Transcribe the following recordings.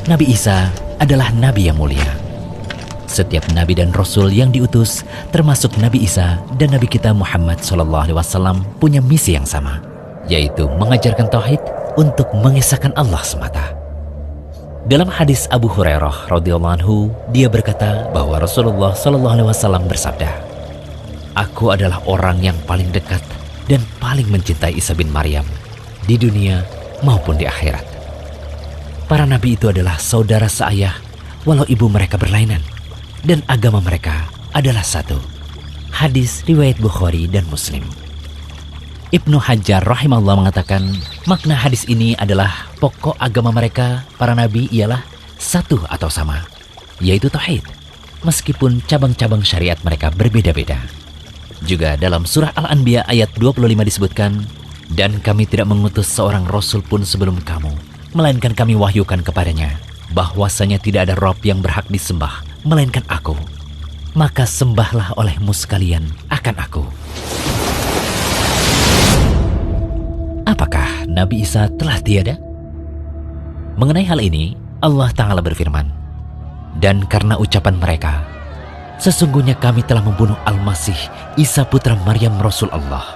Nabi Isa adalah nabi yang mulia. Setiap nabi dan rasul yang diutus, termasuk Nabi Isa dan Nabi kita Muhammad SAW, punya misi yang sama, yaitu mengajarkan tauhid untuk mengesahkan Allah semata. Dalam hadis Abu Hurairah radhiyallahu anhu, dia berkata bahwa Rasulullah SAW bersabda, "Aku adalah orang yang paling dekat dan paling mencintai Isa bin Maryam di dunia maupun di akhirat. Para nabi itu adalah saudara seayah walau ibu mereka berlainan, dan agama mereka adalah satu." Hadis riwayat Bukhari dan Muslim. Ibnu Hajar rahimahullah mengatakan, makna hadis ini adalah pokok agama mereka, para nabi, ialah satu atau sama, yaitu tauhid, meskipun cabang-cabang syariat mereka berbeda-beda. Juga dalam surah Al-Anbiya ayat 25 disebutkan, "Dan kami tidak mengutus seorang rasul pun sebelum kamu, melainkan kami wahyukan kepadanya bahwasanya tidak ada Rabb yang berhak disembah melainkan aku. Maka sembahlah olehmu sekalian akan aku." Apakah Nabi Isa telah tiada? Mengenai hal ini, Allah Ta'ala berfirman, "Dan karena ucapan mereka, sesungguhnya kami telah membunuh Al-Masih, Isa putra Maryam Rasul Allah.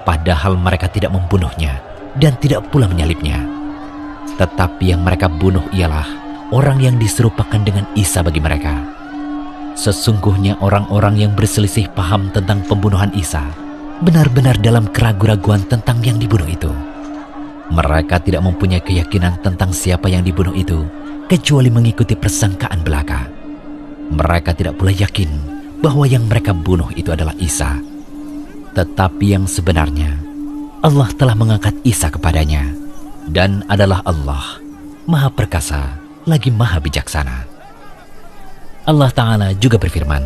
Padahal mereka tidak membunuhnya dan tidak pula menyalibnya. Tetapi yang mereka bunuh ialah orang yang diserupakan dengan Isa bagi mereka. Sesungguhnya orang-orang yang berselisih paham tentang pembunuhan Isa benar-benar dalam keraguan-raguan tentang yang dibunuh itu. Mereka tidak mempunyai keyakinan tentang siapa yang dibunuh itu, kecuali mengikuti persangkaan belaka. Mereka tidak pula yakin bahwa yang mereka bunuh itu adalah Isa. Tetapi yang sebenarnya, Allah telah mengangkat Isa kepadanya, dan adalah Allah, Maha Perkasa, lagi Maha Bijaksana." Allah Ta'ala juga berfirman,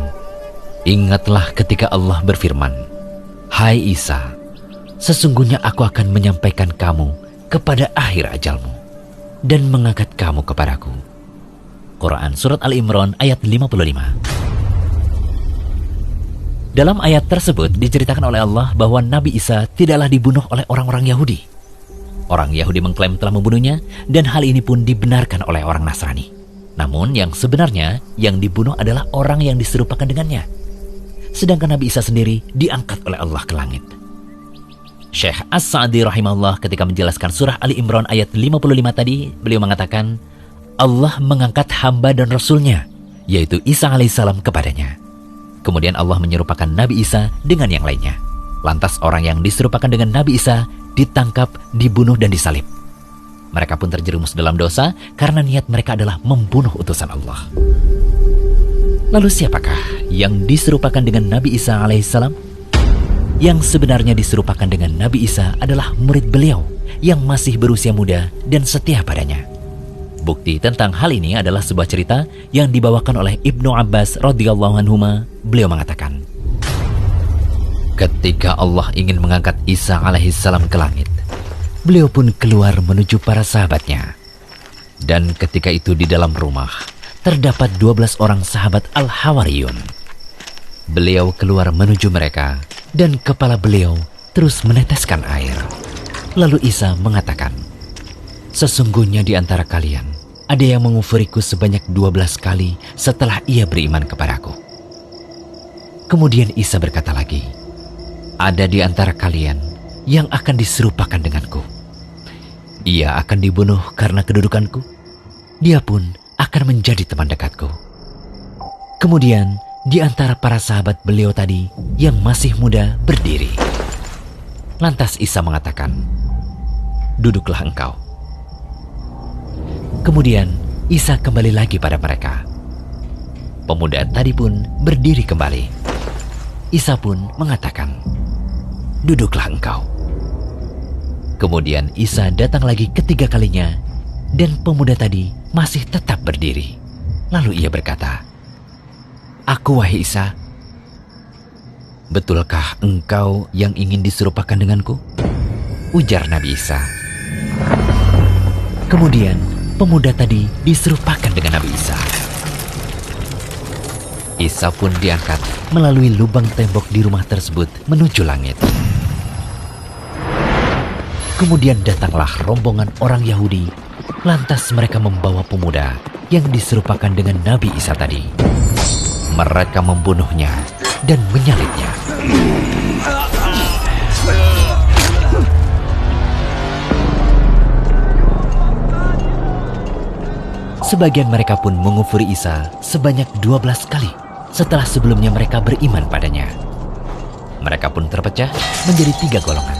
"Ingatlah ketika Allah berfirman, 'Hai Isa, sesungguhnya aku akan menyampaikan kamu kepada akhir ajalmu dan mengangkat kamu kepadaku.'" Quran Surat Al-Imran ayat 55. Dalam ayat tersebut diceritakan oleh Allah bahwa Nabi Isa tidaklah dibunuh oleh orang-orang Yahudi. Orang Yahudi mengklaim telah membunuhnya, dan hal ini pun dibenarkan oleh orang Nasrani. Namun yang sebenarnya yang dibunuh adalah orang yang diserupakan dengannya. Sedangkan Nabi Isa sendiri diangkat oleh Allah ke langit. Syekh As-Sa'di rahimahullah ketika menjelaskan surah Ali Imran ayat 55 tadi, beliau mengatakan, Allah mengangkat hamba dan Rasulnya, yaitu Isa alaihissalam, kepadanya. Kemudian Allah menyerupakan Nabi Isa dengan yang lainnya. Lantas orang yang diserupakan dengan Nabi Isa ditangkap, dibunuh dan disalib. Mereka pun terjerumus dalam dosa karena niat mereka adalah membunuh utusan Allah. Lalu siapakah yang diserupakan dengan Nabi Isa alaihissalam? Yang sebenarnya diserupakan dengan Nabi Isa adalah murid beliau yang masih berusia muda dan setia padanya. Bukti tentang hal ini adalah sebuah cerita yang dibawakan oleh Ibnu Abbas radhiyallahu anhuma. Beliau mengatakan, ketika Allah ingin mengangkat Isa alaihissalam ke langit, beliau pun keluar menuju para sahabatnya. Dan ketika itu di dalam rumah terdapat 12 orang sahabat Al-Hawariyun. Beliau keluar menuju mereka dan kepala beliau terus meneteskan air. Lalu Isa mengatakan, sesungguhnya di antara kalian ada yang mengufuriku sebanyak 12 kali setelah ia beriman kepadaku. Kemudian Isa berkata lagi, ada di antara kalian yang akan diserupakan denganku. Ia akan dibunuh karena kedudukanku. Dia pun akan menjadi teman dekatku. Kemudian di antara para sahabat beliau tadi yang masih muda berdiri. Lantas Isa mengatakan, duduklah engkau. Kemudian Isa kembali lagi pada mereka. Pemuda tadi pun berdiri kembali. Isa pun mengatakan, duduklah engkau. Kemudian Isa datang lagi ketiga kalinya, dan pemuda tadi masih tetap berdiri. Lalu ia berkata, aku wahai Isa, betulkah engkau yang ingin diserupakan denganku? Ujar Nabi Isa. Kemudian pemuda tadi diserupakan dengan Nabi Isa. Isa pun diangkat melalui lubang tembok di rumah tersebut menuju langit. Kemudian datanglah rombongan orang Yahudi Lantas mereka membawa pemuda yang diserupakan dengan Nabi Isa tadi. Mereka membunuhnya dan menyalibnya. Sebagian mereka pun mengufuri Isa sebanyak 12 kali setelah sebelumnya mereka beriman padanya. Mereka pun terpecah menjadi 3 golongan.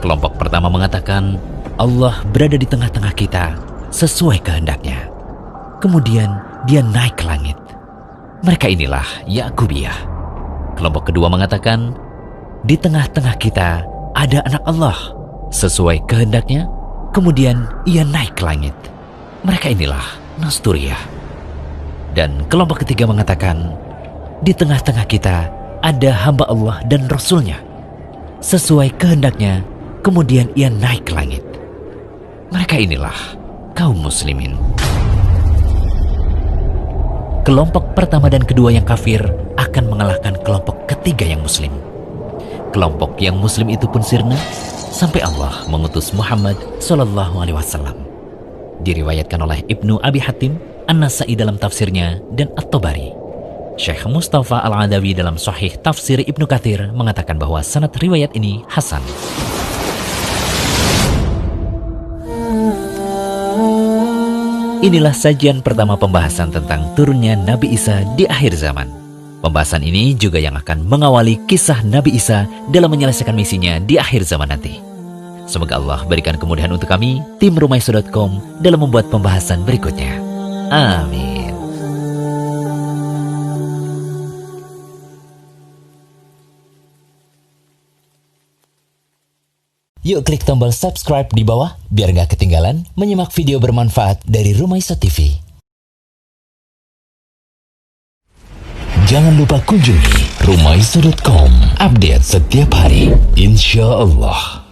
Kelompok pertama mengatakan, Allah berada di tengah-tengah kita sesuai kehendaknya. Kemudian dia naik ke langit. Mereka inilah Yakubiyah. Kelompok kedua mengatakan, di tengah-tengah kita ada anak Allah sesuai kehendaknya. Kemudian ia naik ke langit. Mereka inilah Nasturiyah. Dan kelompok ketiga mengatakan, di tengah-tengah kita ada hamba Allah dan Rasulnya sesuai kehendaknya. Kemudian ia naik ke langit. Mereka inilah kaum muslimin. Kelompok pertama dan kedua yang kafir akan mengalahkan kelompok ketiga yang muslim. Kelompok yang muslim itu pun sirna sampai Allah mengutus Muhammad SAW. Diriwayatkan oleh Ibnu Abi Hatim, An-Nasai dalam tafsirnya, dan At-Tabari. Syekh Mustafa Al-Adawi dalam Sahih Tafsir Ibnu Katsir mengatakan bahwa sanad riwayat ini hasan. Inilah sajian pertama pembahasan tentang turunnya Nabi Isa di akhir zaman. Pembahasan ini juga yang akan mengawali kisah Nabi Isa dalam menyelesaikan misinya di akhir zaman nanti. Semoga Allah berikan kemudahan untuk kami, tim Rumaiso.com, dalam membuat pembahasan berikutnya. Amin. Yuk klik tombol subscribe di bawah biar gak ketinggalan menyimak video bermanfaat dari Rumaiso TV. Jangan lupa kunjungi Rumaiso.com, update setiap hari, insya Allah.